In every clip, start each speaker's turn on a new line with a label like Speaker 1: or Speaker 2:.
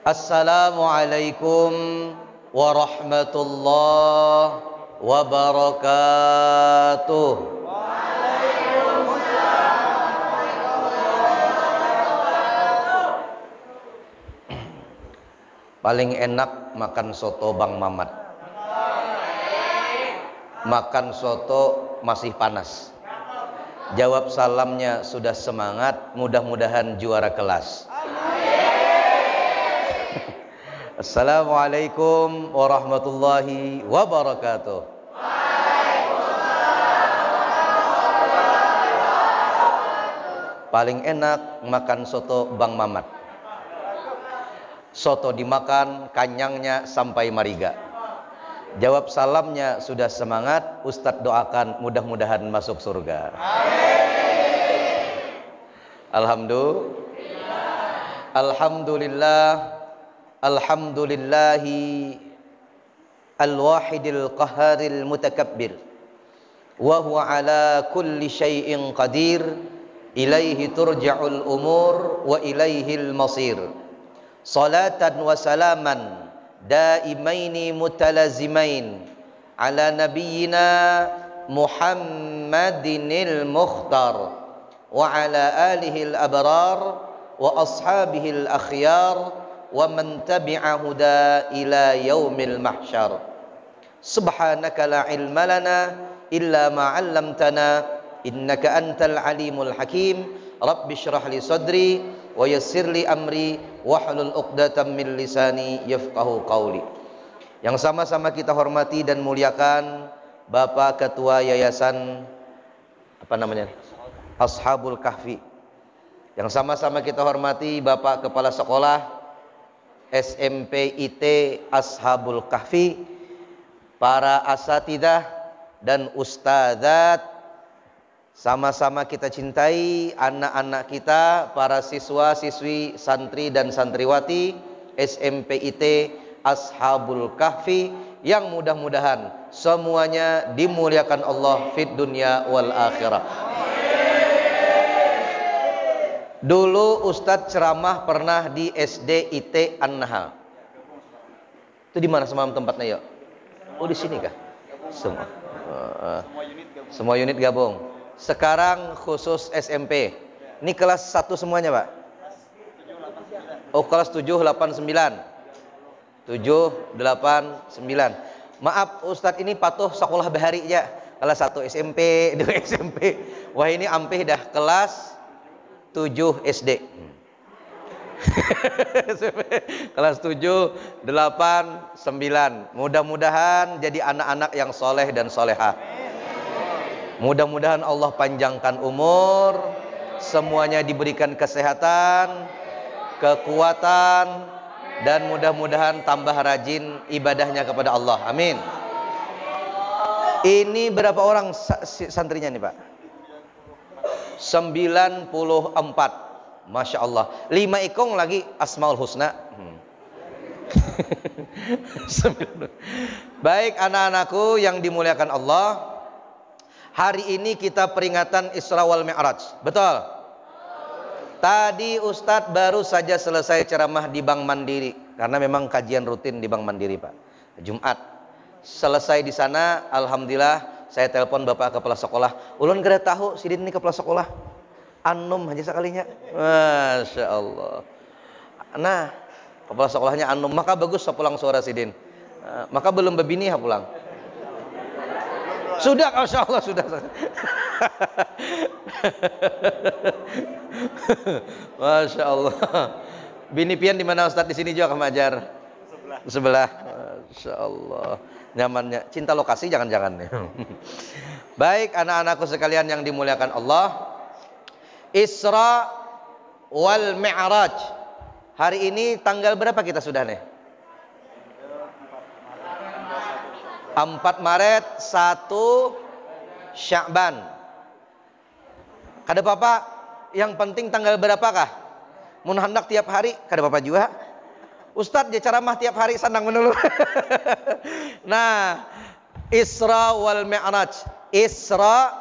Speaker 1: Assalamualaikum warahmatullahi wabarakatuh. Paling enak makan soto Bang Mamat. Makan soto masih panas. Jawab salamnya sudah semangat, mudah-mudahan juara kelas. Assalamualaikum warahmatullahi wabarakatuh. Paling enak makan soto Bang Mamat. Soto dimakan, kanyangnya sampai mariga. Jawab salamnya sudah semangat, Ustadz doakan mudah-mudahan masuk surga. Alhamdulillah. Alhamdulillahi al-wahidil qaharil mutakabbir wa huwa ala kulli syai'in qadir, ilaihi turja'ul umur wa ilaihil masir. Salatan wa salaman daimaini mutalazimain ala nabiyyina Muhammadinil Mukhtar wa ala alihil abrar wa ashabihil akhyar wa man tabi'a huda ila yaumil mahsyar. Subhanaka la ilma lana illa ma 'allamtana innaka antal alimul hakim. Rabbi shrah li sadri wa yassir li amri wahlul 'uqdatam min lisani yafqahu qawli. Yang sama-sama kita hormati dan muliakan Bapak Ketua Yayasan Ashabul Kahfi. Yang sama-sama kita hormati Bapak Kepala Sekolah SMP IT Ashabul Kahfi, para asatidah dan ustadzat, sama-sama kita cintai anak-anak kita, para siswa-siswi, santri dan santriwati SMP IT Ashabul Kahfi, yang mudah-mudahan semuanya dimuliakan Allah fid dunya wal akhirah. Dulu Ustadz ceramah pernah di SD IT An-Nahal. Itu di mana semalam tempatnya ya? Oh di sini kah? Semua unit gabung. Sekarang khusus SMP. Ini kelas 1 semuanya Pak? Oh kelas 7, 8, 9. 7, 8, 9. Maaf Ustadz ini patuh sekolah bahari ya. Kelas 1 SMP, 2 SMP. Wah ini ampih dah kelas 7 SD. Kelas 7, 8, 9. Mudah-mudahan jadi anak-anak yang soleh dan solehah. Mudah-mudahan Allah panjangkan umur, semuanya diberikan kesehatan, kekuatan, dan mudah-mudahan tambah rajin ibadahnya kepada Allah. Amin. Ini berapa orang santrinya nih Pak? 94. Masya Allah. 5 ikong lagi Asmaul Husna. Baik anak-anakku yang dimuliakan Allah, hari ini kita peringatan Isra wal Mi'raj. Betul? Tadi Ustadz baru saja selesai ceramah di Bank Mandiri, karena memang kajian rutin di Bank Mandiri Pak, Jumat. Selesai di sana, alhamdulillah saya telepon Bapak Kepala Sekolah. Ulun gak tahu sidin ini Kepala Sekolah Anum aja sekalinya. Masya Allah. Nah Kepala Sekolahnya Anum, maka bagus pulang suara sidin. Maka belum bebini ya pulang. Sudah, Masya Allah sudah. Masya Allah. Bini pian di mana Ustadz? Di sini juga kemajar. Sebelah. Masya Allah. Nyamannya. Cinta lokasi jangan-jangan. Baik anak-anakku sekalian yang dimuliakan Allah, Isra wal Mi'raj. Hari ini tanggal berapa kita sudah nih? 4 Maret, 1 Sya'ban. Kada apa-apa, yang penting tanggal berapakah? Mun hendak tiap hari, kada apa-apa juga. Ustadz dia ceramah tiap hari sandang menulu. Nah, Isra wal Mi'raj. Isra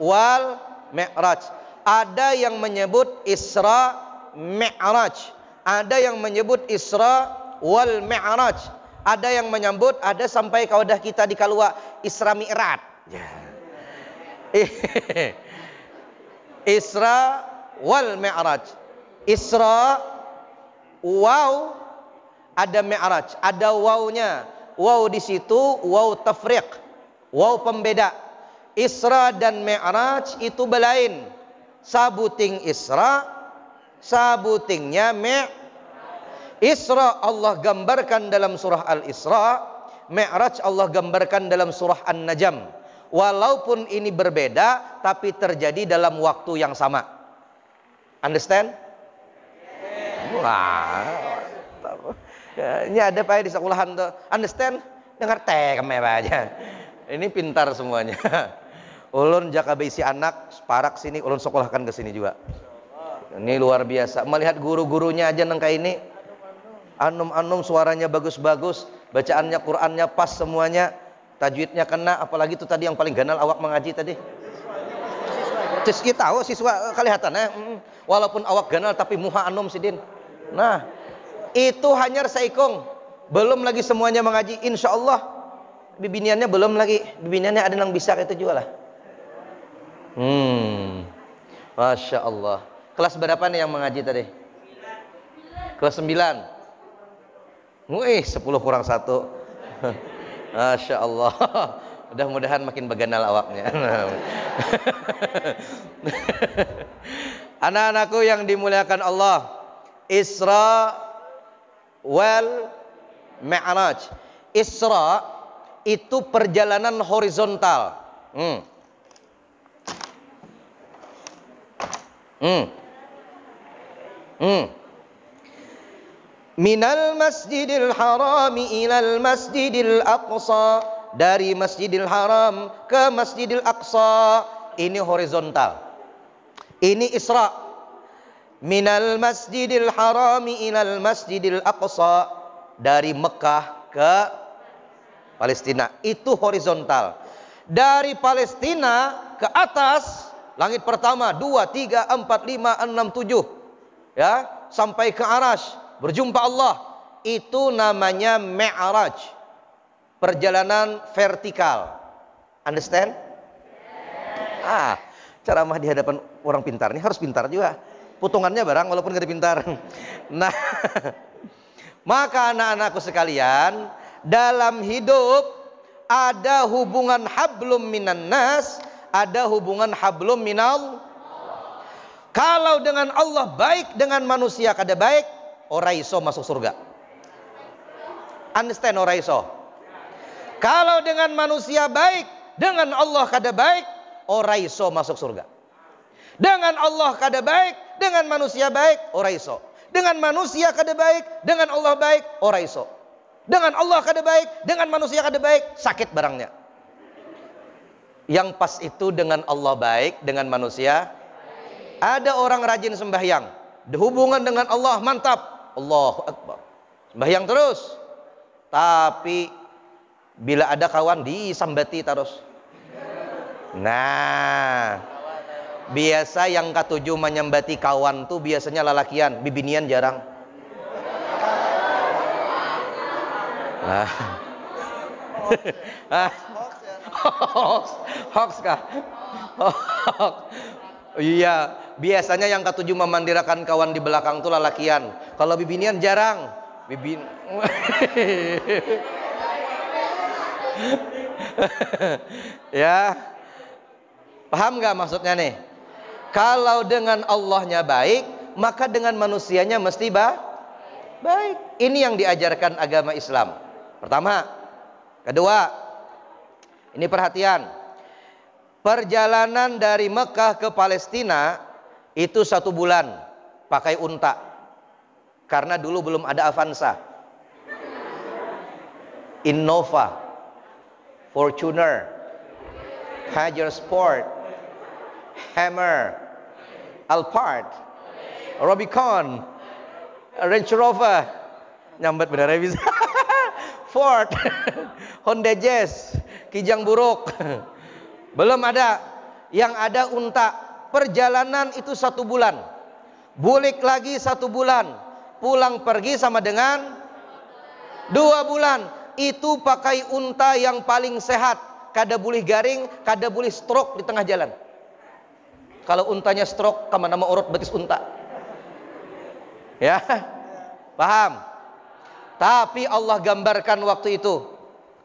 Speaker 1: wal Mi'raj. Ada yang menyebut Isra Mi'raj. Ada yang menyebut Isra wal Mi'raj. Ada yang menyebut ada sampai kaudah kita di kalua Isra Mi'raj. Ya. Isra wal Mi'raj. Isra waw, ada Mi'raj, ada wawnya. Waw di situ waw tafriq, waw pembeda. Isra dan Mi'raj itu belain. Sabuting Isra, sabutingnya Isra Allah gambarkan dalam surah Al-Isra, Mi'raj Allah gambarkan dalam surah An-Najm. Walaupun ini berbeda, tapi terjadi dalam waktu yang sama. Understand? Wah, ini ada Pak di sekolahan tuh. Understand? Dengar teh kemeh aja. Ini pintar semuanya. Ulun jaka isi anak, parak sini, ulun sekolahkan ke sini juga. Ini luar biasa. Melihat guru-gurunya aja nengka ini, anum-anum suaranya bagus-bagus, bacaannya Qur'annya pas semuanya, tajwidnya kena. Apalagi itu tadi yang paling ganal awak mengaji tadi. Kita tahu siswa kelihatan ya. Walaupun awak ganal tapi muha anum sidin. Nah, itu hanya saikong. Belum lagi semuanya mengaji. Insya Allah bibiniannya belum lagi. Bibiniannya ada yang bisa itu juga lah. Masya Allah. Kelas berapa nih yang mengaji tadi? Kelas 9. Wih, 10 kurang 1. Masya Allah. Mudah-mudahan makin beganal awaknya. Anak-anakku yang dimuliakan Allah, Isra wal Mi'raj. Isra itu perjalanan horizontal. Minal masjidil harami ilal masjidil aqsa. Dari masjidil haram ke masjidil aqsa. Ini horizontal. Ini Isra. Minal masjidil harami ilal masjidil aqsa. Dari Mekah ke Palestina. Itu horizontal. Dari Palestina ke atas, langit pertama, 2, 3, 4, 5, 6, 7, ya, sampai ke Arash, berjumpa Allah. Itu namanya Mi'raj, perjalanan vertikal. Understand? Ceramah di hadapan orang pintar ini harus pintar juga. Putungannya barang walaupun gak pintar. Nah, maka anak-anakku sekalian, dalam hidup ada hubungan hablum minan nas, ada hubungan hablum minal. Kalau dengan Allah baik, dengan manusia kada baik, ora iso masuk surga. Understand ora iso? Kalau dengan manusia baik, dengan Allah kada baik, ora iso masuk surga. Dengan Allah kada baik, dengan manusia baik, ora iso. Dengan manusia kada baik, dengan Allah baik, ora iso. Dengan Allah kada baik, dengan manusia kada baik, sakit barangnya. Yang pas itu dengan Allah baik, dengan manusia. Ada orang rajin sembahyang, hubungan dengan Allah mantap, Allahu Akbar, sembahyang terus. Tapi bila ada kawan disambati terus. Nah, biasa yang ketujuh menyambati kawan tuh biasanya lalakian, bibinian jarang. Hoax kah? Iya, biasanya yang ketujuh memandirakan kawan di belakang tuh lalakian. Kalau bibinian jarang. Ya, paham nggak maksudnya nih? Kalau dengan Allahnya baik, maka dengan manusianya mesti baik. Ini yang diajarkan agama Islam. Pertama. Kedua, ini perhatian. Perjalanan dari Mekah ke Palestina itu 1 bulan pakai unta. Karena dulu belum ada Avanza, Innova, Fortuner, Hajar Sport, Hammer, Alphard, Rubicon, Range Rover, nyambat benar ya bisa. Ford, Honda Jazz, Kijang Buruk. Belum ada. Yang ada unta. Perjalanan itu 1 bulan. Bulik lagi 1 bulan. pulang pergi sama dengan 2 bulan. Itu pakai unta yang paling sehat, kada boleh garing, kada boleh stroke di tengah jalan. Kalau untanya stroke, kemana mau urut betis unta? Ya, paham? Tapi Allah gambarkan waktu itu,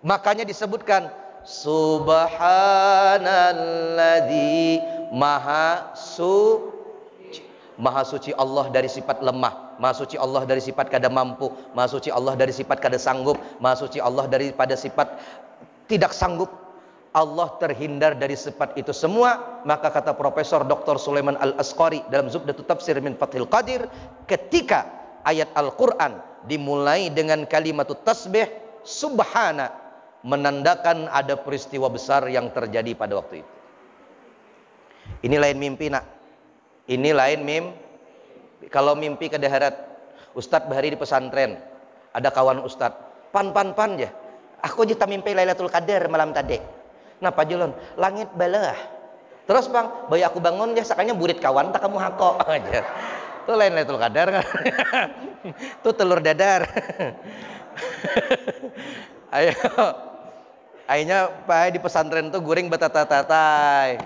Speaker 1: makanya disebutkan Subhanalladzi Maha suci Allah dari sifat lemah, Maha suci Allah dari sifat kada mampu, Maha suci Allah dari sifat kada sanggup, Maha suci Allah daripada sifat tidak sanggup. Allah terhindar dari sifat itu semua. Maka kata Profesor Dr. Sulaiman Al-Asqari dalam Zubdatut Tafsir min Fathil Qadir, ketika ayat Al-Quran dimulai dengan kalimatut tasbih subhana, menandakan ada peristiwa besar yang terjadi pada waktu itu. Ini lain mimpi nak. Ini lain mimpi. Kalau mimpi ke daharat, Ustadz bahari di pesantren, ada kawan Ustadz, pan ya. Aku jita mimpi Lailatul Qadar malam tadi. Napa julon? Langit balah. Terus bang, bayi aku bangun ya, sakanya burit kawan, tak kamu hako aja. Itu lain Lailatul Qadar kan? Itu telur dadar. Ayo, akhirnya pak di pesantren tuh guring batata-tatai.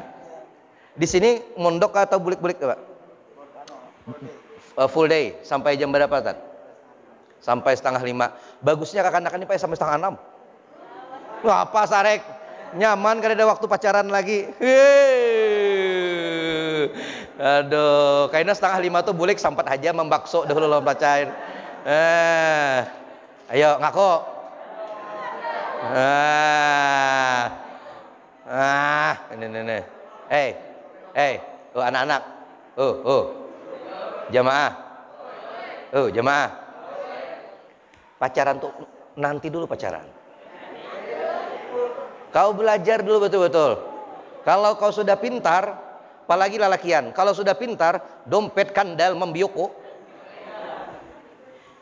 Speaker 1: Di sini mondok atau bulik-bulik Pak? Full day sampai jam berapa Tad? Sampai 4:30. Bagusnya kakak-kakak ini Pak sampai 5:30. Wah, apa sarek? Nyaman kan ada waktu pacaran lagi. Aduh, kayaknya 4:30 tuh bulik sampat aja membakso dahulu lawan pacaran. Ayo ngaku. Ini. Anak-anak. Jamaah. Jamaah. Pacaran tuh nanti dulu pacaran. Kau belajar dulu betul-betul. Kalau kau sudah pintar, apalagi lalakian, kalau sudah pintar, dompet kandal membiuku.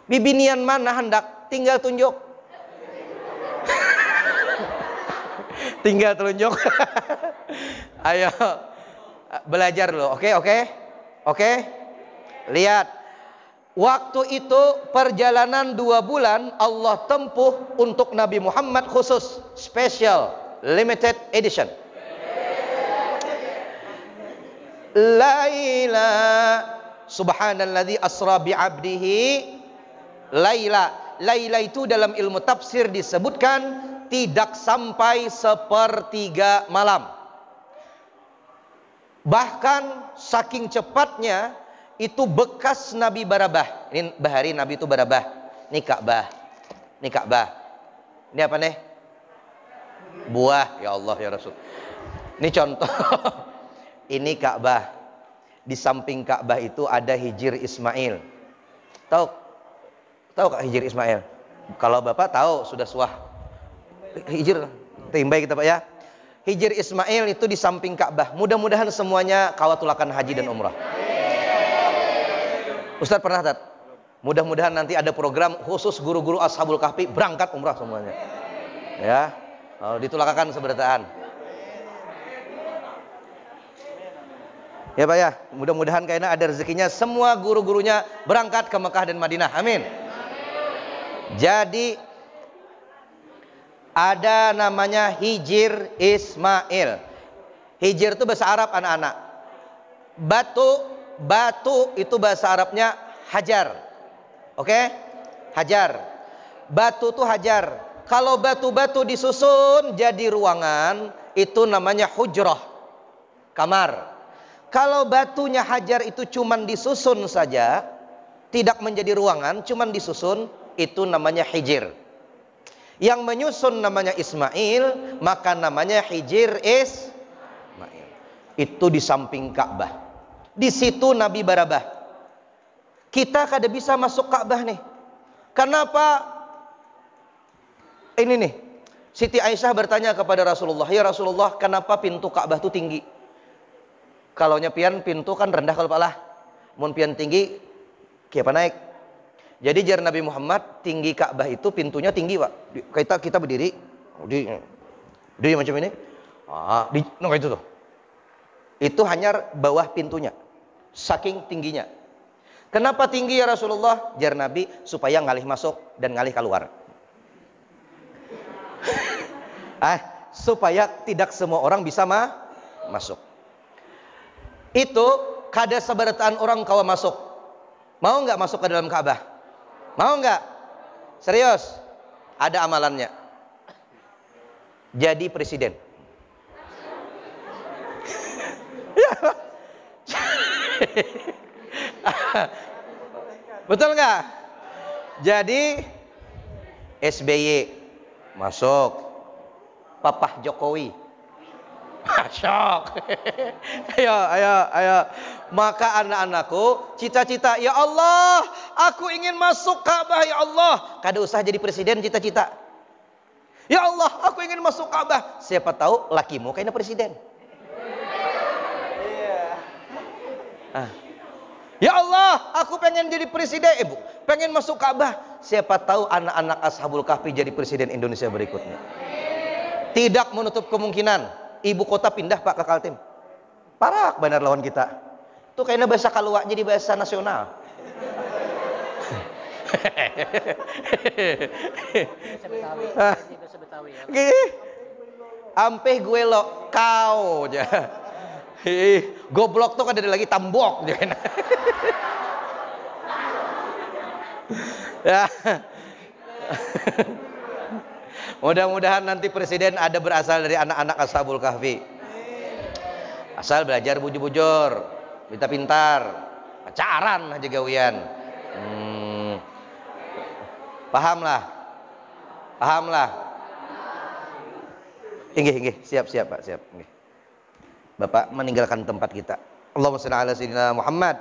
Speaker 1: Bibinian mana hendak, tinggal tunjuk. Tinggal telunjuk. Ayo belajar loh. Oke. Lihat, waktu itu perjalanan 2 bulan Allah tempuh untuk Nabi Muhammad khusus, special, limited edition. Laila, subhanalladzi asra bi'abdihi laila. Laila itu dalam ilmu tafsir disebutkan tidak sampai 1/3 malam. Bahkan saking cepatnya itu bekas Nabi barabah. Ini bahari Nabi itu barabah. Ini Ka'bah. Ini apa nih? Buah. Ya Allah ya Rasul. Ini contoh. Ini Ka'bah. Di samping Ka'bah itu ada Hijir Ismail. Tahu Kak Hijir Ismail? Kalau Bapak tahu sudah suah. Hijir timbai kita Pak ya. Hijir Ismail itu di samping Ka'bah. Mudah-mudahan semuanya kawatulakan haji dan umrah. Ustadz pernah Tat? Mudah-mudahan nanti ada program khusus guru-guru Ashabul Kahfi berangkat umrah semuanya. Ya, ditulakan seberataan. Ya Pak ya, mudah-mudahan kayaknya ada rezekinya semua guru-gurunya berangkat ke Mekah dan Madinah. Amin. Jadi ada namanya Hijir Ismail. Hijir itu bahasa Arab anak-anak. Batu itu bahasa Arabnya hajar. Oke? Hajar. Batu itu hajar. Kalau batu-batu disusun jadi ruangan, itu namanya hujrah. Kamar. Kalau batunya hajar itu cuman disusun saja, tidak menjadi ruangan, cuman disusun, itu namanya hijir. Yang menyusun namanya Ismail, maka namanya Hijir Ismail. Itu di samping Ka'bah. Di situ Nabi barabah. Kita kada bisa masuk Ka'bah nih. Kenapa? Ini nih. Siti Aisyah bertanya kepada Rasulullah, "Ya Rasulullah, kenapa pintu Ka'bah itu tinggi?" Kalau nyepian pintu kan rendah kalau palah. Mun pian tinggi, kiapa naik? Jadi jar Nabi Muhammad, tinggi Ka'bah itu pintunya tinggi Pak. Kita berdiri, di macam ini. Kayak itu tuh. Itu hanya bawah pintunya. Saking tingginya. Kenapa tinggi ya Rasulullah? Jar Nabi, supaya ngalih masuk dan ngalih keluar. Supaya tidak semua orang bisa masuk. Itu kada sabarataan orang kawa masuk. Mau nggak masuk ke dalam Ka'bah? Mau nggak? Serius? Ada amalannya. Jadi presiden. Betul nggak? Jadi SBY masuk, Papah Jokowi masuk. Ayo. Maka anak-anakku cita-cita, ya Allah, aku ingin masuk Ka'bah ya Allah. Kada usah jadi presiden cita-cita. Ya Allah, aku ingin masuk Ka'bah. Siapa tahu lakimu kayaknya presiden. Ya Allah, aku pengen jadi presiden, Ibu. Pengen masuk Ka'bah. Siapa tahu anak-anak Ashabul Kahfi jadi presiden Indonesia berikutnya. Tidak menutup kemungkinan ibu kota pindah Pak ke Kaltim. Parak benar lawan kita. Itu kayaknya bahasa Kalua jadi bahasa nasional. Ampeh gue lo kau aja. Goblok tuh kan ada lagi tambok. Ya. Mudah-mudahan nanti presiden ada berasal dari anak-anak Ashabul Kahfi. Asal belajar bujur-bujur, pintar-pintar, pacaran aja gawian. Pahamlah. Inggih, siap Pak, siap. Inggih. Bapak meninggalkan tempat kita. Allahumma shalli ala sayyidina Muhammad.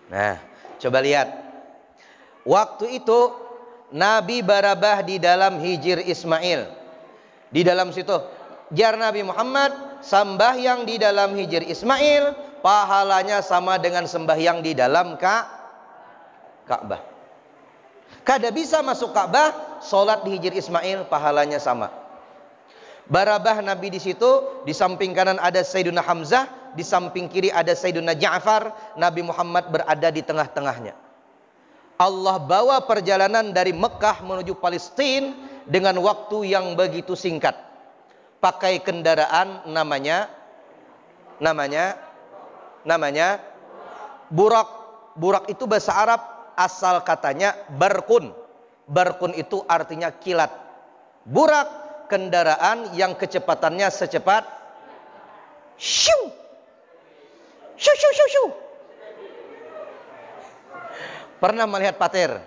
Speaker 1: Nah, coba lihat. Waktu itu Nabi barabah di dalam hijir Ismail. Di dalam situ jar Nabi Muhammad, sembahyang di dalam hijir Ismail pahalanya sama dengan sembahyang di dalam Ka'bah. Kada bisa masuk Ka'bah, salat di hijir Ismail pahalanya sama. Barabah Nabi di situ, di samping kanan ada Sayyiduna Hamzah, di samping kiri ada Sayyiduna Ja'far. Nabi Muhammad berada di tengah-tengahnya. Allah bawa perjalanan dari Mekah menuju Palestina dengan waktu yang begitu singkat. Pakai kendaraan namanya burak. Burak itu bahasa Arab, asal katanya barkun. Barkun itu artinya kilat. Burak kendaraan yang kecepatannya secepat shoo. Pernah melihat pater?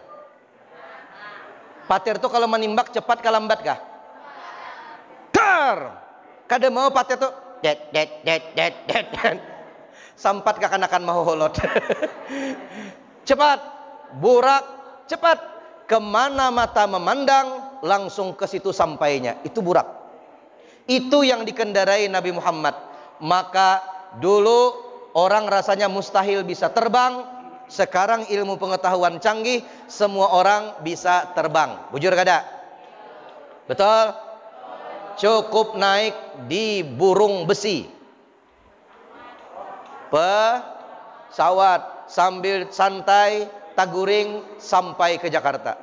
Speaker 1: Pater tuh kalau menimbak cepat kah lambat kah? Kada mau pater tuh det. Sampat kekanakan mau holot. Cepat, burak cepat. Kemana mata memandang langsung ke situ sampainya. Itu burak. Itu yang dikendarai Nabi Muhammad. Maka dulu orang rasanya mustahil bisa terbang. Sekarang ilmu pengetahuan canggih, semua orang bisa terbang. Bujur kada? Betul? Cukup naik di burung besi. Pesawat sambil santai taguring sampai ke Jakarta.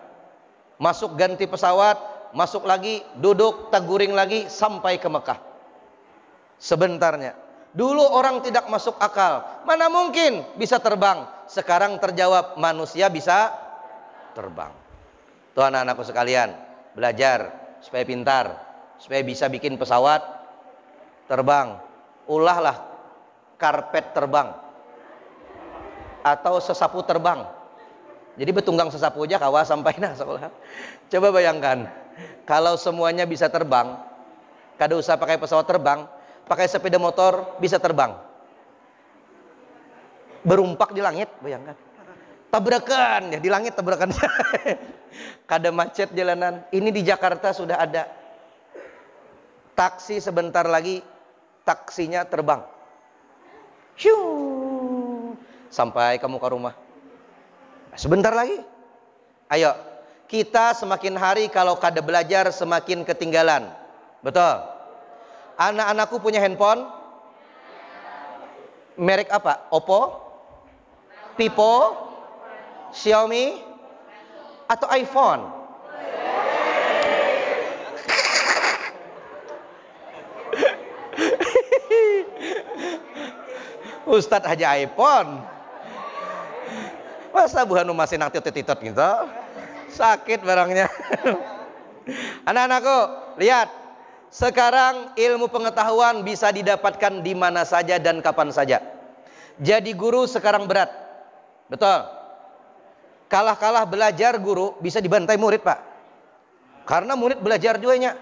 Speaker 1: Masuk ganti pesawat, masuk lagi, duduk, taguring lagi sampai ke Mekah. Sebentarnya. Dulu orang tidak masuk akal. Mana mungkin bisa terbang? Sekarang terjawab, manusia bisa terbang. Tuh anak-anakku sekalian, belajar supaya pintar, supaya bisa bikin pesawat terbang. Ulahlah karpet terbang atau sesapu terbang. Jadi betunggang sesapu aja kawa sampai nah sekolah. Coba bayangkan, kalau semuanya bisa terbang, kada usah pakai pesawat terbang, pakai sepeda motor bisa terbang. Berumpak di langit, bayangkan. Tabrakan ya di langit, tabrakan. Kada macet jalanan. Ini di Jakarta sudah ada. Taksi sebentar lagi taksinya terbang. Shoo, sampai kamu ke rumah. Sebentar lagi. Ayo, kita semakin hari kalau kada belajar semakin ketinggalan. Betul? Anak-anakku punya handphone. Merek apa? Oppo? Vivo, Xiaomi, atau iPhone? Ustadz aja iPhone. Masa buhan masih nang titot-titot gitu? Sakit barangnya. Anak-anakku, lihat. Sekarang ilmu pengetahuan bisa didapatkan di mana saja dan kapan saja. Jadi guru sekarang berat. Betul. Kalah-kalah belajar guru bisa dibantai murid, Pak. Karena murid belajar juga.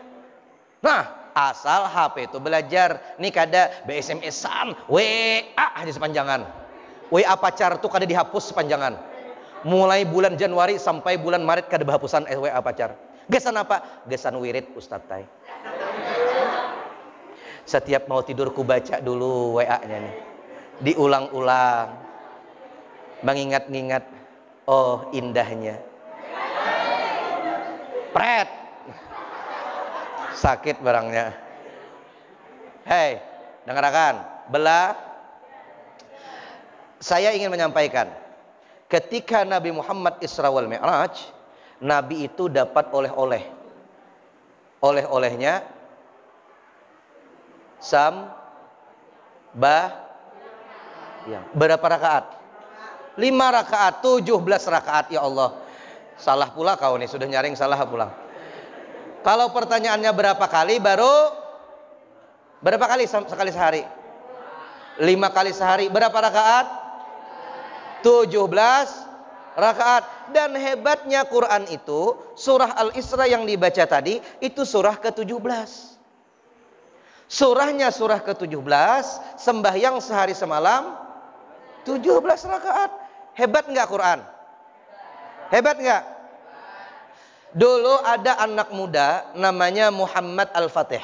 Speaker 1: Nah, asal HP itu belajar. Nih kada BSMS-an, WA aja sepanjangan. WA pacar tuh kada dihapus sepanjangan. Mulai bulan Januari sampai bulan Maret kada bahapusan WA pacar. Gesan apa? Gesan wirid Ustadz Tai. Setiap mau tidur ku baca dulu WA-nya nih. Diulang-ulang. Mengingat-ingat, oh indahnya. Pret. Sakit barangnya. Hei, dengarkan. Saya ingin menyampaikan, ketika Nabi Muhammad Isra wal Mi'raj, Nabi itu dapat oleh-oleh. Oleh-olehnya berapa rakaat? 5 rakaat, 17 rakaat, ya Allah. Salah pula kau nih, sudah nyaring salah pulang. Kalau pertanyaannya berapa kali, berapa kali sekali sehari? 5 kali sehari, berapa rakaat? 17 rakaat. Dan hebatnya Quran itu, surah Al-Isra yang dibaca tadi, itu surah ke-17. Surahnya surah ke-17, sembahyang sehari semalam 17 rakaat. Hebat enggak Quran? Hebat enggak? Dulu ada anak muda namanya Muhammad Al-Fatih.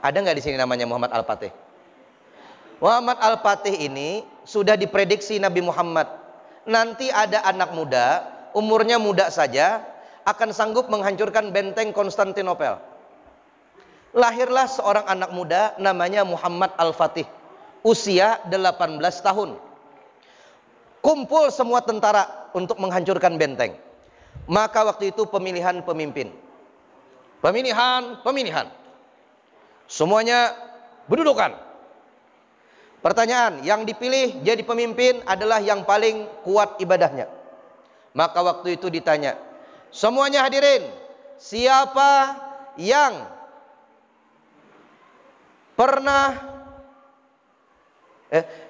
Speaker 1: Ada enggak di sini namanya Muhammad Al-Fatih? Muhammad Al-Fatih ini sudah diprediksi Nabi Muhammad, nanti ada anak muda, umurnya muda saja, akan sanggup menghancurkan benteng Konstantinopel. Lahirlah seorang anak muda namanya Muhammad Al-Fatih, usia 18 tahun. Kumpul semua tentara untuk menghancurkan benteng. Maka waktu itu pemilihan pemimpin. Pemilihan. Semuanya berdudukan. Pertanyaan, yang dipilih jadi pemimpin adalah yang paling kuat ibadahnya. Maka waktu itu ditanya, semuanya hadirin, siapa yang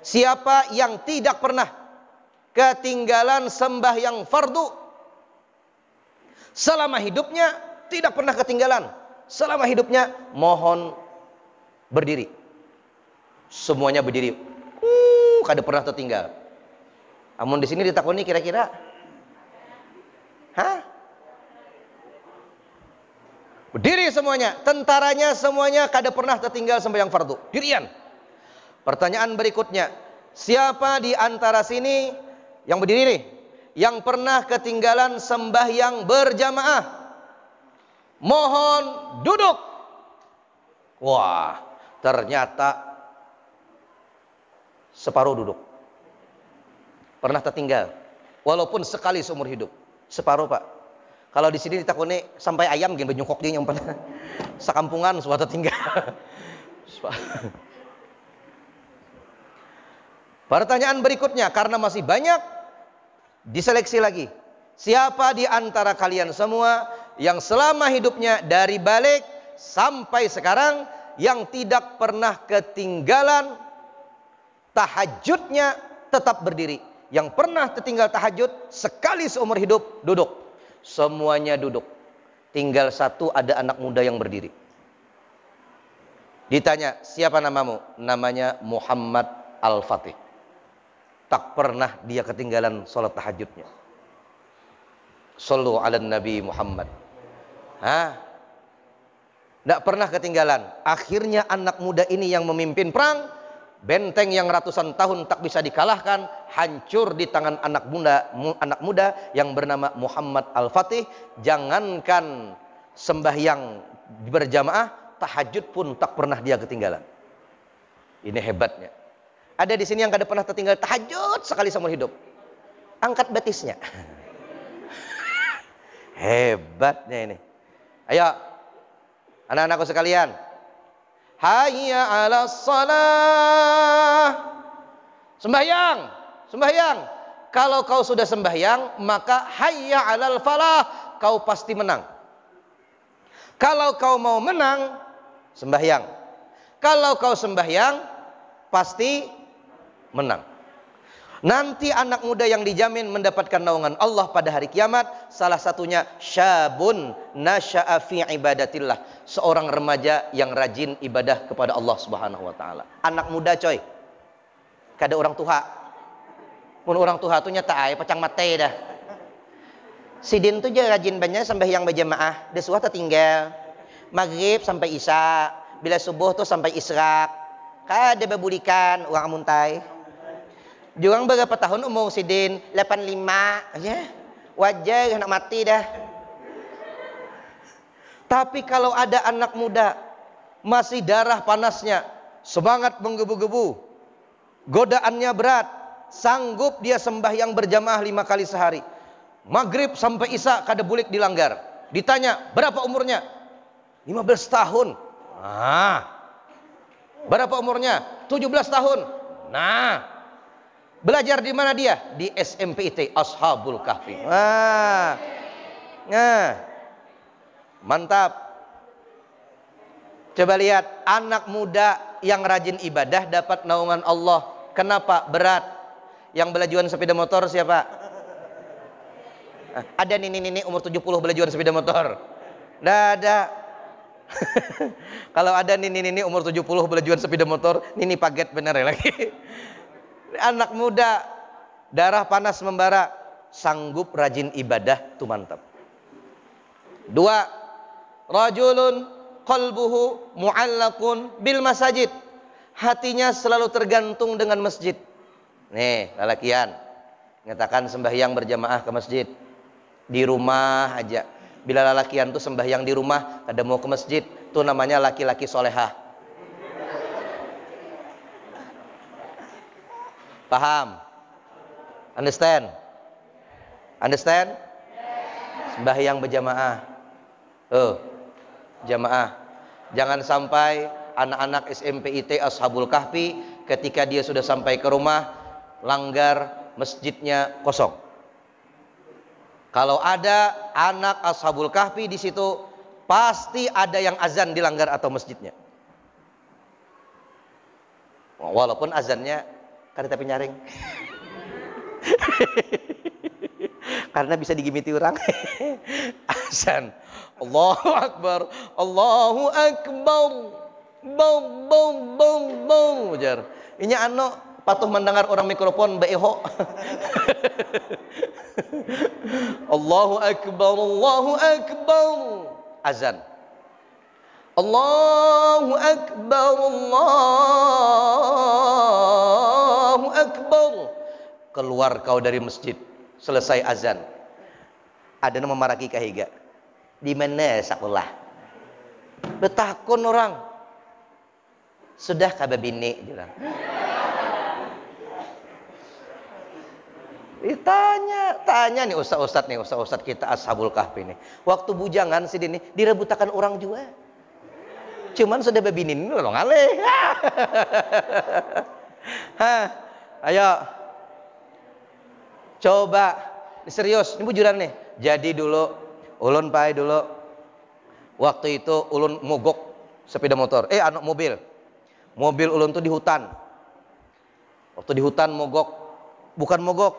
Speaker 1: siapa yang tidak pernah ketinggalan sembahyang fardu selama hidupnya? Tidak pernah ketinggalan selama hidupnya, mohon berdiri. Semuanya berdiri. Kada pernah tertinggal. Amun di sini ditakoni kira-kira, berdiri semuanya, tentaranya semuanya kada pernah tertinggal sembahyang fardu. Dirian. Pertanyaan berikutnya, siapa di antara sini yang berdiri nih, yang pernah ketinggalan sembahyang berjamaah? Mohon duduk. Wah, ternyata separuh duduk. Pernah tertinggal, walaupun sekali seumur hidup. Separuh, Pak. Kalau di sini ditakoni sampai ayam gini benyokok dia nyampe. Sakampungan suatu tinggal. Pertanyaan berikutnya, karena masih banyak, diseleksi lagi. Siapa di antara kalian semua yang selama hidupnya dari balik sampai sekarang yang tidak pernah ketinggalan tahajudnya tetap berdiri? Yang pernah tertinggal tahajud sekali seumur hidup, duduk. Semuanya duduk. Tinggal satu, ada anak muda yang berdiri. Ditanya, siapa namamu? Namanya Muhammad Al-Fatih. Tak pernah dia ketinggalan sholat tahajudnya. Sallu ala Nabi Muhammad. Tidak pernah ketinggalan. Akhirnya anak muda ini yang memimpin perang. Benteng yang ratusan tahun tak bisa dikalahkan, hancur di tangan anak muda yang bernama Muhammad Al-Fatih. Jangankan sembahyang berjamaah, tahajud pun tak pernah dia ketinggalan. Ini hebatnya. Ada di sini yang kada pernah tertinggal tahajud sekali seumur hidup. Angkat betisnya. Hebatnya ini. Ayo, anak-anakku sekalian. Hayya 'alas shalah. Sembahyang, sembahyang. Kalau kau sudah sembahyang, maka hayya 'alal falah, kau pasti menang. Kalau kau mau menang, sembahyang. Kalau kau sembahyang, pasti menang. Nanti anak muda yang dijamin mendapatkan naungan Allah pada hari kiamat, salah satunya syabun nasya'a fi ibadatillah, seorang remaja yang rajin ibadah kepada Allah Subhanahu wa taala. Anak muda coy. Kada orang tua. Mun orang tua tuh nyata ay pacang mate dah. Sidin tuh dia rajin banyak sembahyang berjamaah, desuah tertinggal. Maghrib sampai isya, bila subuh tuh sampai israk. Kada bebulikan uang muntai. Jurang berapa tahun umur Sidin? 85 ya. Wajar anak mati dah. Tapi kalau ada anak muda masih darah panasnya, semangat menggebu-gebu, godaannya berat, sanggup dia sembahyang berjamaah 5 kali sehari. Maghrib sampai isya kada bulik dilanggar. Ditanya, berapa umurnya? 15 tahun. Nah. Berapa umurnya? 17 tahun. Nah. Belajar di mana dia? Di SMPIT Ashabul Kahfi. Nah. Nah. Mantap. Coba lihat anak muda yang rajin ibadah dapat naungan Allah. Kenapa? Berat. Yang belajuan sepeda motor siapa? Ada nini umur 70 belajuan sepeda motor? Nggak ada. Kalau ada nini umur 70 belajuan sepeda motor, nini paget bener ya lagi. Anak muda darah panas membara, sanggup rajin ibadah tuh mantap. 2, rajulun qalbuhu mu'allaqun bil masajid. Hatinya selalu tergantung dengan masjid. Nih, lalakian ngatakan sembahyang berjamaah ke masjid. Di rumah aja. Bila lalakian tuh sembahyang di rumah, kada mau ke masjid, tuh namanya laki-laki solehah. Paham? Understand? Understand? Sembahyang berjamaah. Jamaah. Jangan sampai anak-anak SMPIT Ashabul Kahfi ketika dia sudah sampai ke rumah langgar, masjidnya kosong. Kalau ada anak Ashabul Kahfi di situ, pasti ada yang azan dilanggar atau masjidnya. Walaupun azannya kada tapi nyaring. Karena bisa digimiti orang. Azan. Allahu Akbar. Allahu Akbar. Bom bom bom bom. Ujar. Ini ano patuh mendengar orang mikrofon beeho. Allahu Akbar. Allahu Akbar. Azan. Allahu Akbar. Allahu Akbar. Keluar kau dari masjid. Selesai azan. Ada nama maraki kahiga. Di mana sekolah? Betakun orang. Sudah kabe bini bilang. Tanya nih ustaz-ustaz kita Ashabul Kahfi nih. Waktu bujangan si dini direbutakan orang juga. Cuman sudah bebini ini lo ngaleh. Ayo. Coba serius, ini bujuran nih. Jadi dulu ulun pai dulu waktu itu ulun mogok sepeda motor. Anak mobil. Mobil ulun tuh di hutan. Waktu di hutan mogok. Bukan mogok.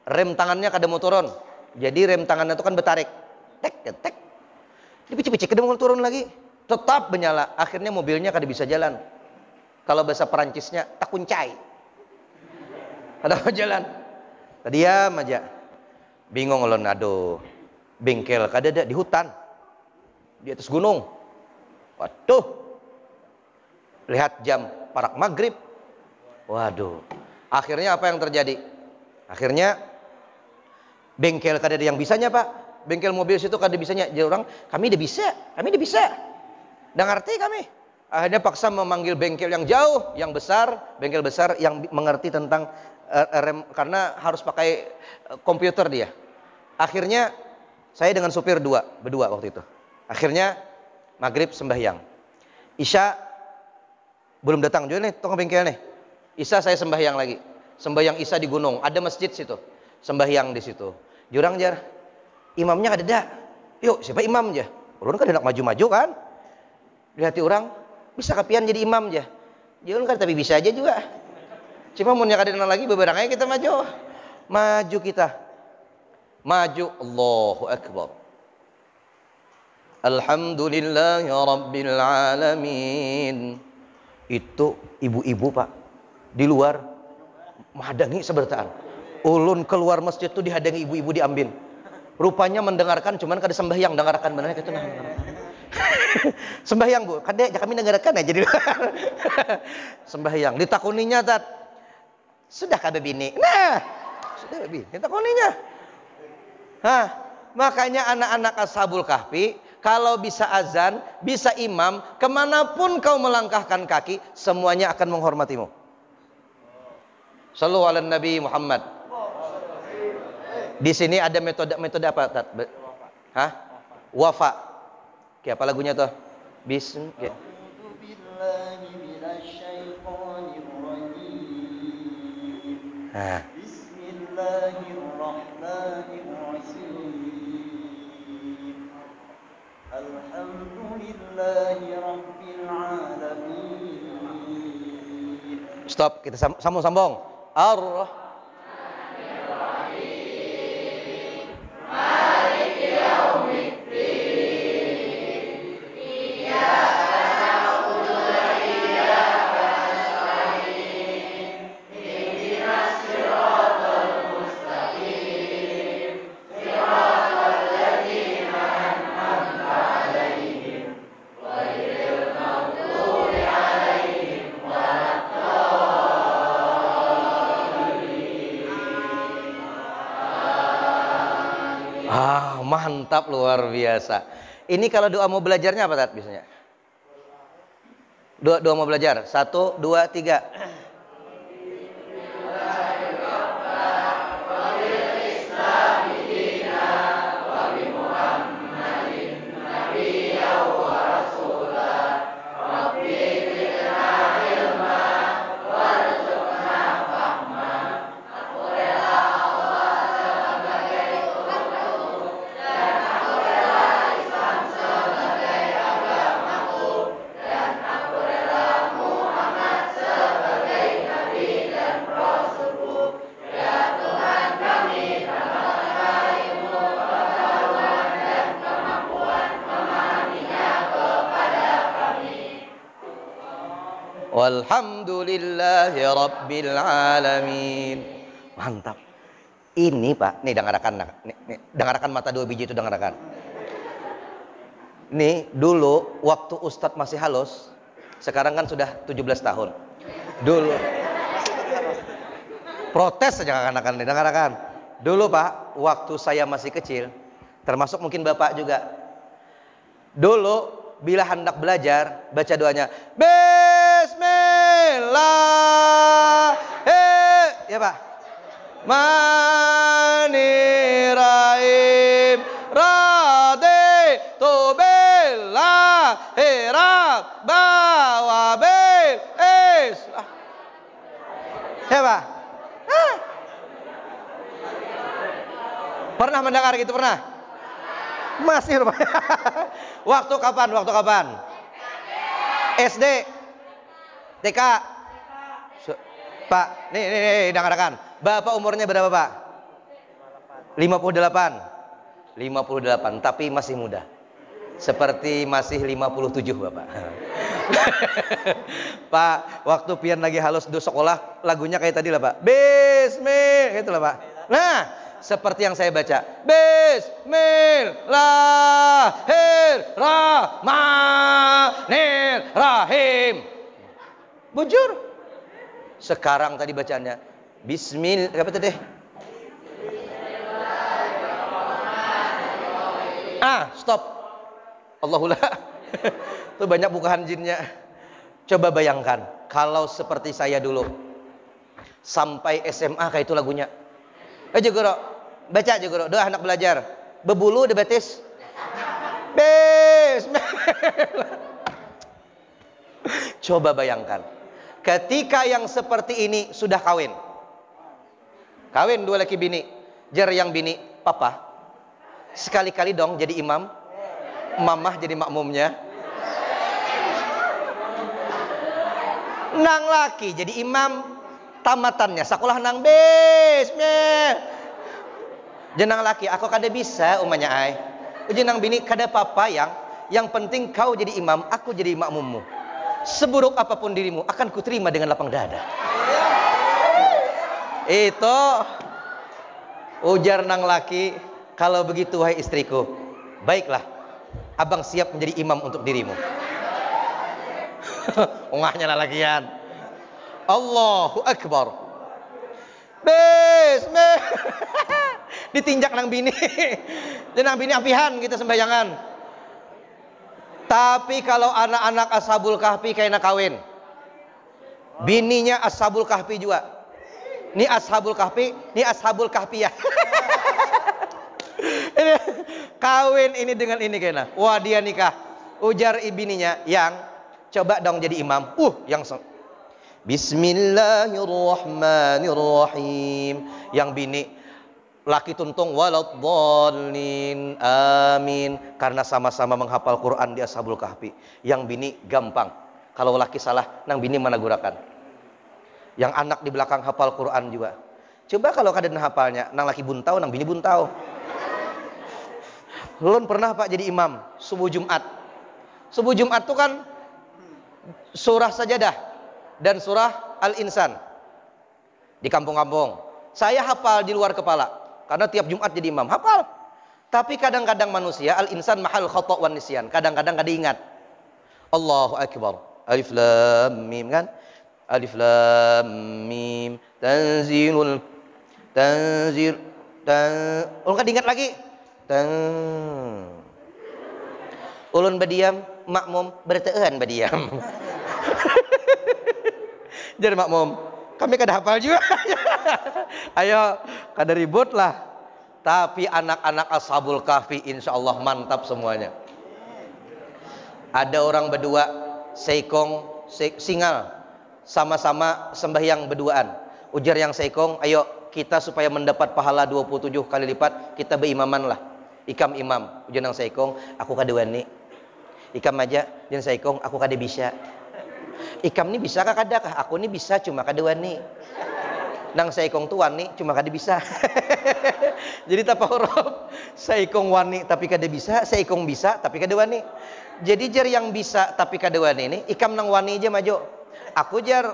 Speaker 1: Rem tangannya kada mau turun. Jadi rem tangannya itu kan betarik. Tek. Dipicik-picik kada mau turun lagi. Tetap menyala. Akhirnya mobilnya kada bisa jalan. Kalau bahasa Perancisnya tak kuncai. Kada mau jalan. Diam aja. Bingung ulun, aduh. Bengkel kada ada di hutan. Di atas gunung. Waduh. Lihat jam parak maghrib. Waduh. Akhirnya apa yang terjadi? Akhirnya bengkel kada ada yang bisanya, Pak. Bengkel mobil situ kada bisanya. Jadi orang, kami udah bisa. Kami udah bisa. Udah ngerti kami. Akhirnya paksa memanggil bengkel yang jauh, yang besar, bengkel besar yang mengerti tentang rem, karena harus pakai komputer dia. Akhirnya saya dengan supir berdua waktu itu. Akhirnya maghrib sembahyang, isya belum datang juga nih tukang bengkel nih. Isya saya sembahyang lagi, sembahyang isya di gunung, ada masjid situ, sembahyang di situ. Jurang jar, imamnya ada dak. Yuk siapa imam aja? Ulun kan hendak maju-maju kan. Di hati orang, bisa kapian jadi imam aja. Dia kan tapi bisa aja juga. Cuma mau nyakadenan lagi beberangnya kita maju. Maju kita. Maju, Allahu Akbar. Alhamdulillahi Rabbil Alamin. Itu ibu-ibu Pak, di luar menghadangi seberataan. Ulun keluar masjid tuh dihadangi ibu-ibu diambil. Rupanya mendengarkan, cuman kada sembahyang dengarkan benar gitu nah. Sembahyang Bu, kadek kami dengarkan aja di luar. Sembahyang, ditakuninya tat. Sudah kada bini. Nah, sudah bini, ditakuninya. Hah, makanya anak-anak Ashabul Kahfi kalau bisa azan, bisa imam, kemanapun kau melangkahkan kaki, semuanya akan menghormatimu. Shallu ala Nabi Muhammad. Di sini ada metode apa? Hah? Wafa. Kayak apa lagunya tuh? Bismillah. Nah. Alhamdulillahi Rabbil Alamin. Stop, kita sambung. Mantap, luar biasa. Ini kalau doa mau belajarnya apa Tat biasanya? Doa mau belajar. 1, 2, 3. Walhamdulillahi Rabbil Alamin. Mantap. Ini Pak, nih dengarkan mata 2 biji itu dengarkan. Nih dulu waktu Ustadz masih halus, sekarang kan sudah 17 tahun. Dulu protes saja anak-anak nih, dengarkan. Dulu Pak, waktu saya masih kecil, termasuk mungkin Bapak juga. Dulu bila hendak belajar, baca doanya Bismillah. Ya Pak. Manirahim Radhi Tubillah Hirab Bawabil Islah. Ya Pak. Pernah mendengar gitu, pernah? Masih rupanya. Waktu kapan? SD, TK. Pak, nih dengarkan. Bapak umurnya berapa Pak? 58. 58, tapi masih muda. Seperti masih 57 Bapak. Pak, waktu pian lagi halus di sekolah, lagunya kayak tadi lah Pak. Bismillah, gitu lah Pak. Nah, seperti yang saya baca. Bismillahirrahmanirrahim. Bujur. Sekarang tadi bacaannya Bismillah, apa tadi? Stop. Allahullah. Itu banyak bukaan jinnya. Coba bayangkan kalau seperti saya dulu sampai SMA kayak itu lagunya. Guru, baca aja guru, doa anak belajar. Bebulu debetis. Coba bayangkan, ketika yang seperti ini sudah kawin. Kawin 2 laki bini. Jar yang bini, papa, sekali-kali dong jadi imam. Mamah jadi makmumnya. Nang laki jadi imam. Tamatannya sekolah nang jenang laki aku kada bisa umanya ai. Jenang bini kada papa yang penting kau jadi imam, aku jadi makmummu. Seburuk apapun dirimu akan kuterima dengan lapang dada. Itu ujar nang laki, kalau begitu wahai istriku, baiklah, abang siap menjadi imam untuk dirimu. Ungahnya lah lagian. Allahu Akbar. Ditinjak nang bini. Nang bini apihan kita sembayangan. Tapi kalau anak-anak Ashabul Kahfi kayak kawin, bininya Ashabul Kahfi juga. Ini Ashabul Kahfi, ini Ashabul Kahfiyah. Kawin ini dengan ini kayaknya. Wah, dia nikah. Ujar ibininya, yang coba dong jadi imam. Yang Bismillahirrahmanirrahim. Yang bini, laki tuntung waladhdallin, amin. Karena sama-sama menghafal Quran di Ashabul Kahfi. Yang bini gampang. Kalau laki salah, nang bini mana gurakan. Yang anak di belakang hafal Quran juga. Coba kalau kadang hafalnya, nang laki buntau, nang bini buntau. Lulun pernah Pak jadi imam subuh Jumat. Subuh Jumat itu kan surah Sajadah dan surah Al-Insan di kampung-kampung. Saya hafal di luar kepala karena tiap Jumat jadi imam hafal. Tapi kadang-kadang manusia Al-Insan mahal khata' wan nisyan. Kadang-kadang kada ingat. Allahu Akbar. Alif lam mim kan? Alif lam mim ulun kada ingat lagi. Ulun badiam, makmum berteuhan badiam. Jadi makmum, kami kada hafal juga. Ayo, kada ribut lah. Tapi anak-anak Ashabul Kahfi insya Allah mantap semuanya. Ada orang berdua, seikong, singal, sama-sama sembahyang berduaan. Ujar yang seikong, ayo kita supaya mendapat pahala 27 kali lipat, kita berimaman lah. Ikam imam, ujar yang seikong, aku kada wani. Ikam aja, yang seikong, aku kada bisa. Ikam ni bisa kah kada kah? Aku ni bisa cuma kada wani. Nang seikong tu wani cuma kada bisa. Jadi tapa huruf. Seikong wani tapi kada bisa, seikong bisa tapi kada wani. Jadi jar yang bisa tapi kada wani ini, ikam nang wani aja maju. Aku jar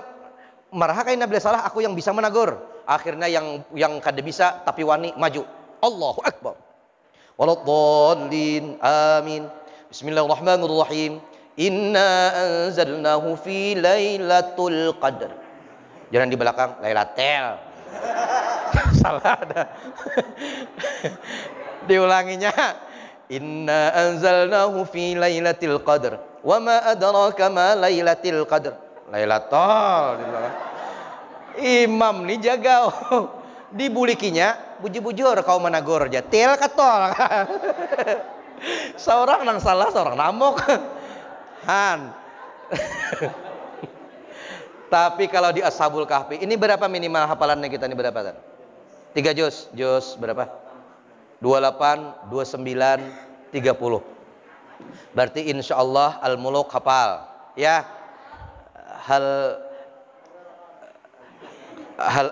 Speaker 1: marah kaina bila salah, aku yang bisa menagur. Akhirnya yang kada bisa tapi wani maju. Allahu Akbar. Waladhdallin, amin. Bismillahirrahmanirrahim. Inna anzalnahu fi lailatul qadr. Jangan di belakang Lailatul. Salah ada. Diulanginya. Inna anzalnahu fi lailatul qadr. Wa ma adraka ma lailatul qadr. Lailatul. Imam ni jaga. Dibulikinya bujur-bujur kau menagur jatil katol. Seorang nang salah, seorang namok. Han. Tapi kalau di Ashabul Kahfi ini berapa minimal hafalannya kita ini berapa kan? 3 juz. Juz berapa? 28, 29, 30. Berarti insya Allah Al-Muluk hafal. Ya. Hal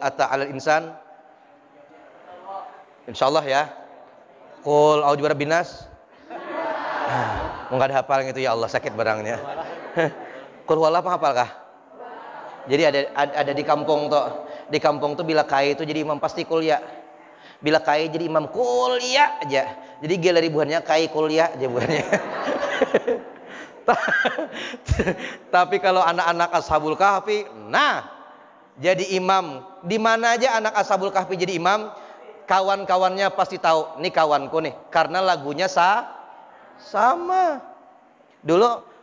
Speaker 1: ata 'alal insan. Insya Allah ya. Qul a'udzu birabbin nas. Enggak ada hafal gitu ya Allah, sakit barangnya. Qul huwallahu apa hafal kah? Jadi ada di kampung tuh bila kai itu jadi imam pasti kuliah. Bila kai jadi imam kuliah aja. Jadi gila ribuannya kai kuliah aja buannya. Tapi kalau anak-anak Ashabul Kahfi, nah jadi imam di mana aja anak Ashabul Kahfi jadi imam, kawan-kawannya pasti tahu, nih kawanku nih, karena lagunya sama.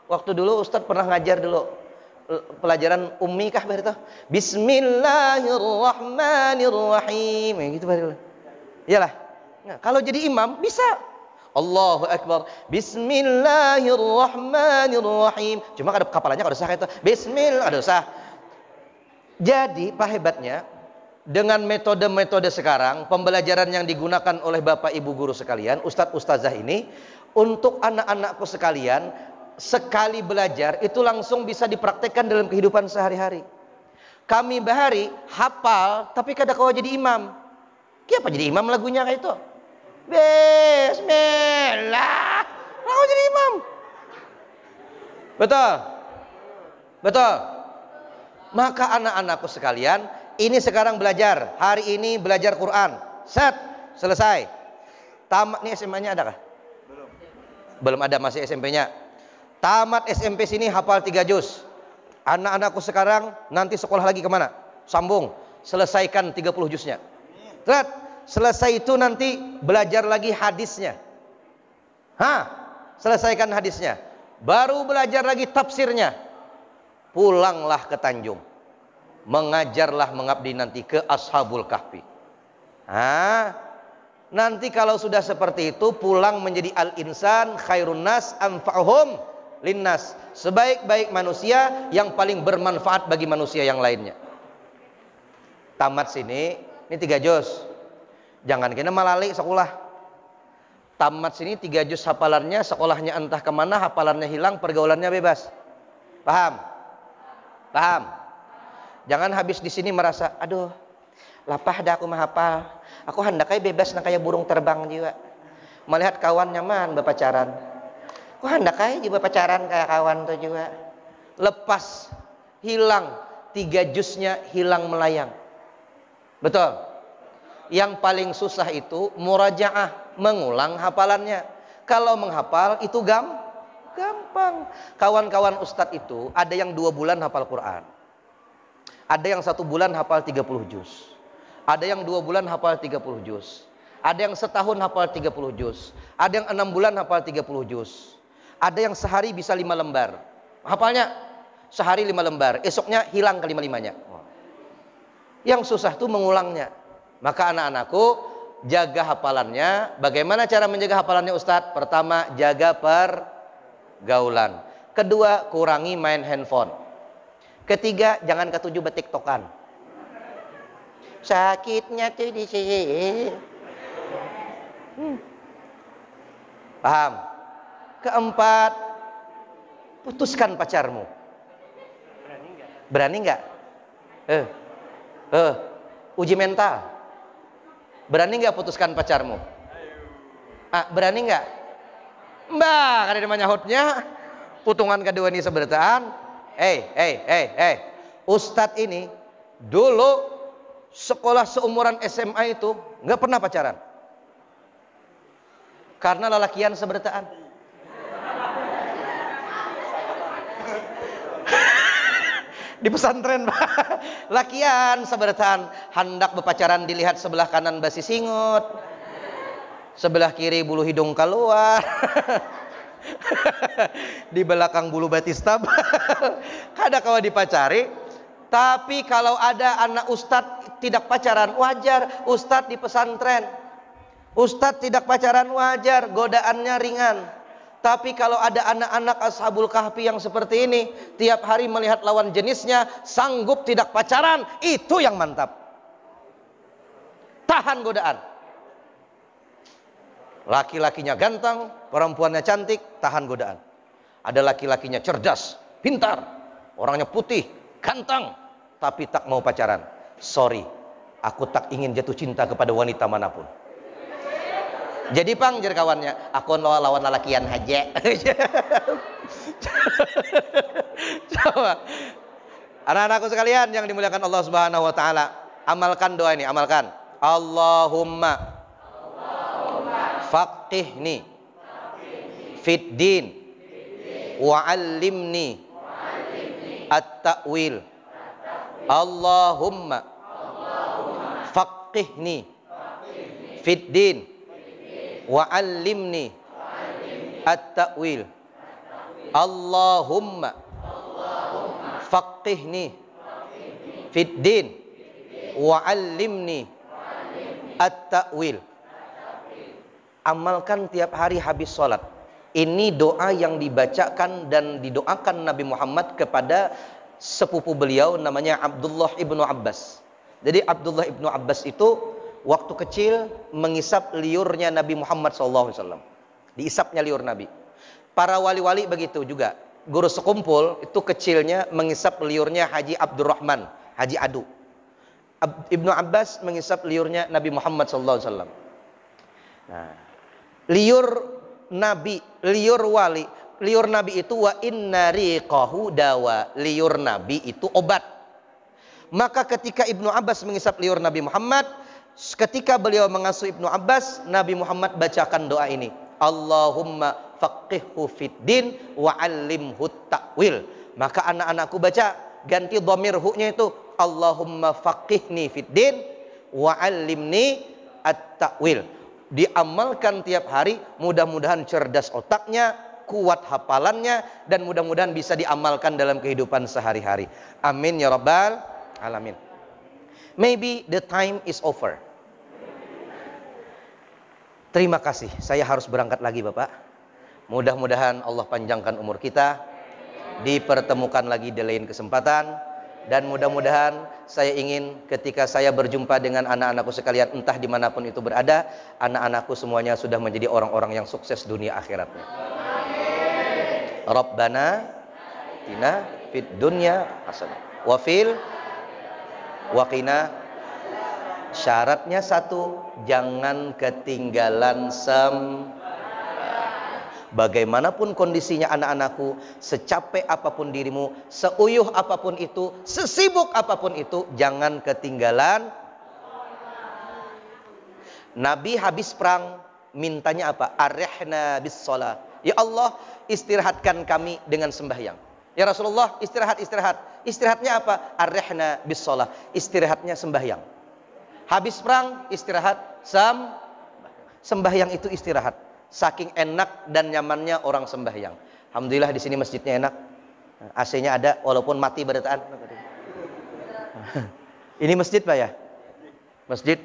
Speaker 1: Waktu dulu Ustadz pernah ngajar dulu. pelajaran ummi kah Pak? Bismillahirrahmanirrahim. Gitu Pak. Iyalah. Nah, kalau jadi imam bisa. Allahu Akbar. Bismillahirrahmanirrahim. Cuma ada kepalanya kalau sah itu. Bismillah ada sah. Jadi Pak hebatnya dengan metode-metode sekarang, pembelajaran yang digunakan oleh Bapak Ibu guru sekalian, Ustadz Ustazah ini, untuk anak-anakku sekalian, sekali belajar itu langsung bisa dipraktekkan dalam kehidupan sehari-hari. Kami bahari hafal, tapi kada kau jadi imam. Kenapa jadi imam lagunya kayak itu? Bismillah. Kau jadi imam. Betul? Betul? Maka anak-anakku sekalian, ini sekarang belajar. Hari ini belajar Quran. Set, selesai. Tamat, nih SMA-nya ada kah? Belum ada, masih SMP-nya. Tamat SMP sini hafal 3 juz. Anak-anakku sekarang nanti sekolah lagi kemana? Sambung, selesaikan 30 juznya. Set, selesai itu nanti belajar lagi hadisnya. Selesaikan hadisnya. Baru belajar lagi tafsirnya. Pulanglah ke Tanjung, mengajarlah mengabdi nanti ke Ashabul Kahfi. Nanti kalau sudah seperti itu, pulang menjadi al-insan khairun nas anfa'uhum linnas, sebaik-baik manusia yang paling bermanfaat bagi manusia yang lainnya. Tamat sini, ini 3 juz. Jangan kena malali sekolah. Tamat sini 3 juz hafalannya, sekolahnya entah kemana, hafalannya hilang, pergaulannya bebas. Paham? Paham? Jangan habis di sini merasa, aduh, lapah dah aku menghafal. Aku hendakai bebas nak kayak burung terbang juga. Melihat kawan nyaman berpacaran. Aku hendakai juga pacaran kayak kawan tuh juga. Lepas, hilang, 3 juznya hilang melayang. Betul? Yang paling susah itu murajaah, mengulang hafalannya. Kalau menghafal itu gampang. Kawan-kawan ustadz itu ada yang 2 bulan hafal Quran, ada yang 1 bulan hafal 30 juz, ada yang 2 bulan hafal 30 juz, ada yang setahun hafal 30 juz, ada yang 6 bulan hafal 30 juz, ada yang sehari bisa 5 lembar hafalnya, sehari 5 lembar, esoknya hilang ke 5-5-nya. Yang susah tuh mengulangnya. Maka anak-anakku, jaga hafalannya. Bagaimana cara menjaga hafalannya Ustadz? Pertama, jaga pergaulan. Kedua, kurangi main handphone. Ketiga, jangan ketujuh betiktokan. Sakitnya tuh di sini. Paham? Keempat, putuskan pacarmu. Berani nggak? Uji mental. Berani nggak putuskan pacarmu? Berani nggak? Mbak, kada namanya hotnya. Putungan kedua ini seberataan. Ustadz ini dulu sekolah seumuran SMA itu nggak pernah pacaran. Karena lelakian seberataan. Di pesantren lakian seberataan, hendak berpacaran dilihat sebelah kanan basi singut, sebelah kiri bulu hidung keluar, di belakang bulu batis tabal. Kada kawa dipacari. Tapi kalau ada anak ustadz tidak pacaran, wajar. Ustadz di pesantren, ustadz tidak pacaran, wajar, godaannya ringan. Tapi kalau ada anak-anak Ashabul Kahfi yang seperti ini, tiap hari melihat lawan jenisnya, sanggup tidak pacaran, itu yang mantap. Tahan godaan. Laki-lakinya ganteng, perempuannya cantik, tahan godaan. Ada laki-lakinya cerdas, pintar, orangnya putih, ganteng, tapi tak mau pacaran. Sorry, aku tak ingin jatuh cinta kepada wanita manapun. Jadi pang jar kawannya, aku lawan lalakian aja. Coba. Anak-anakku sekalian yang dimuliakan Allah Subhanahu wa taala, amalkan doa ini, amalkan. Allahumma faqihni fid din wa 'allimni at-ta'wil. Allahumma faqihni fid din wa 'allimni at-ta'wil. Allahumma faqihni fid din wa 'allimni at-ta'wil. Amalkan tiap hari habis sholat. Ini doa yang dibacakan dan didoakan Nabi Muhammad kepada sepupu beliau namanya Abdullah ibnu Abbas. Jadi Abdullah ibnu Abbas itu waktu kecil mengisap liurnya Nabi Muhammad SAW. Diisapnya liur Nabi. Para wali-wali begitu juga. Guru sekumpul itu kecilnya mengisap liurnya Haji Abdurrahman, Haji Adu. Ibnu Abbas mengisap liurnya Nabi Muhammad SAW. Nah, liur Nabi, liur wali, liur Nabi itu wa inna riqahu dawa. Liur Nabi itu obat. Maka ketika Ibnu Abbas mengisap liur Nabi Muhammad, ketika beliau mengasuh Ibnu Abbas, Nabi Muhammad bacakan doa ini. Allahumma faqihhu fid din wa 'allimhu ta'wil. Maka anak-anakku baca ganti dhamir hu-nya itu Allahumma faqihni fid din wa 'allimni at-ta'wil. Diamalkan tiap hari, mudah-mudahan cerdas otaknya, kuat hafalannya, dan mudah-mudahan bisa diamalkan dalam kehidupan sehari-hari. Amin ya rabbal alamin. Maybe the time is over. Terima kasih, saya harus berangkat lagi Bapak. Mudah-mudahan Allah panjangkan umur kita, dipertemukan lagi di lain kesempatan, dan mudah-mudahan saya ingin ketika saya berjumpa dengan anak-anakku sekalian, entah dimanapun itu berada, anak-anakku semuanya sudah menjadi orang-orang yang sukses dunia akhiratnya. Rabbana atina fid dunya hasanah wa fil waqina. Syaratnya satu, jangan ketinggalan bagaimanapun kondisinya anak-anakku, secapek apapun dirimu, seuyuh apapun itu, sesibuk apapun itu, jangan ketinggalan. Nabi habis perang mintanya apa? Arihna bis shalah. Ya Allah, istirahatkan kami dengan sembahyang. Ya Rasulullah, istirahat. Istirahatnya apa? Arihna bis shalah. Istirahatnya sembahyang. Habis perang istirahat, sembahyang itu istirahat. Saking enak dan nyamannya orang sembahyang. Alhamdulillah di sini masjidnya enak. AC-nya ada walaupun mati berataan. Ini masjid Pak ya? Masjid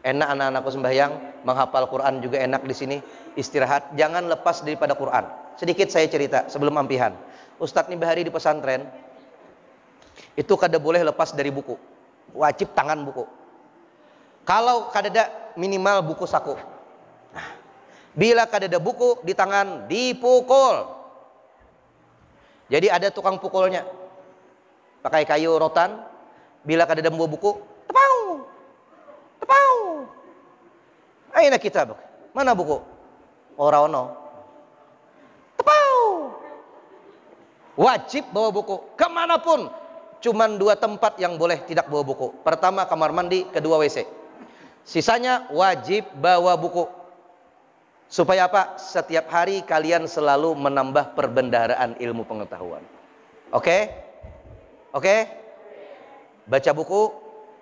Speaker 1: enak, anak-anakku sembahyang, menghafal Quran juga enak di sini. Istirahat, jangan lepas daripada Quran. Sedikit saya cerita sebelum ampihan. Ustadz Nibahari di pesantren itu kada boleh lepas dari buku. Wajib tangan buku. Kalau kadada minimal buku saku. Nah, bila kadada buku di tangan, dipukul. Jadi ada tukang pukulnya. Pakai kayu rotan. Bila kadada membawa buku, tepau. Tepau. Aina kitab? Mana buku? Ora ono. Tepau. Wajib bawa buku kemanapun. Cuman 2 tempat yang boleh tidak bawa buku. Pertama kamar mandi, kedua WC. Sisanya wajib bawa buku. Supaya apa? Setiap hari kalian selalu menambah perbendaharaan ilmu pengetahuan. Oke? Oke? Baca buku,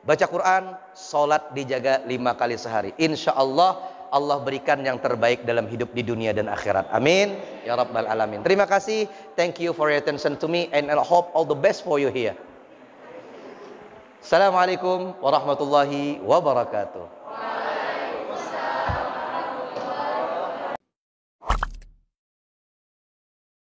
Speaker 1: baca Quran, sholat dijaga 5 kali sehari. Insya Allah, Allah berikan yang terbaik dalam hidup di dunia dan akhirat. Amin. Ya Rabbal Alamin. Terima kasih. Thank you for your attention to me. And I hope all the best for you here. Assalamualaikum warahmatullahi wabarakatuh.